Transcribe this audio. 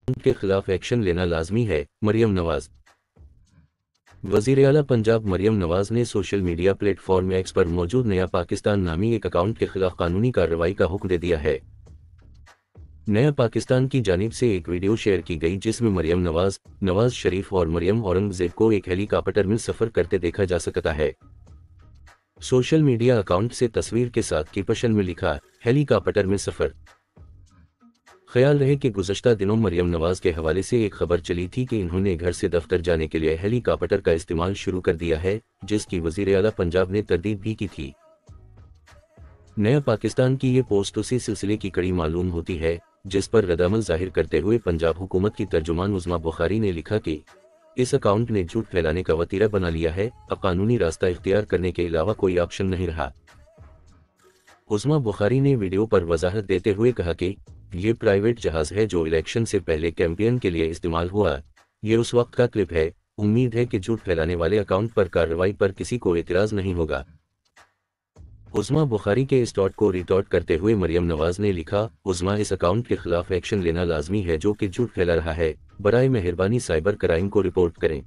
के खिलाफ एक्शन लेना लाजमी है। मरियम नवाज। वज़ीर-ए-आला पंजाब मरियम नवाज ने सोशल मीडिया प्लेटफॉर्म एक्स पर मौजूद नया पाकिस्तान नामी एक अकाउंट के खिलाफ कानूनी कार्रवाई का हुक्म दे दिया है। नया पाकिस्तान की जानिब से एक वीडियो शेयर की गई जिसमें मरियम नवाज, नवाज शरीफ और मरियम औरंगजेब को एक हेलीकॉप्टर में सफ़र करते देखा जा सकता है। सोशल मीडिया अकाउंट से तस्वीर के साथ कैप्शन में लिखा, हेलीकॉप्टर में सफ़र। ख्याल रहे कि गुज़श्ता दिनों मरियम नवाज के हवाले से एक खबर चली थी कि इन्होंने घर से दफ्तर जाने के लिए हेलीकॉप्टर का इस्तेमाल शुरू कर दिया है, जिसकी वज़ीर-ए-आला पंजाब ने तरदीद भी की थी। नया पाकिस्तान की ये पोस्ट उसी सिलसिले की कड़ी मालूम होती है, जिस पर रद्द-ए-अमल जाहिर करते हुए पंजाब हुकूमत की तर्जुमान उज़्मा बुखारी ने लिखा कि इस अकाउंट ने झूठ फैलाने का वतीरा बना लिया है, अब कानूनी रास्ता इख्तियार करने के अलावा कोई ऑप्शन नहीं रहा। उज़्मा बुखारी ने वीडियो पर वजाहत देते हुए कहा कि ये प्राइवेट जहाज़ है जो इलेक्शन से पहले कैंपेन के लिए इस्तेमाल हुआ। ये उस वक्त का क्लिप है। उम्मीद है कि झूठ फैलाने वाले अकाउंट पर कार्रवाई पर किसी को एतराज़ नहीं होगा। उज़्मा बुखारी के इस ट्वीट को रीट्वीट करते हुए मरियम नवाज ने लिखा, उज़्मा इस अकाउंट के खिलाफ एक्शन लेना लाजमी है जो कि झूठ फैला रहा है। बराए मेहरबानी साइबर क्राइम को रिपोर्ट करें।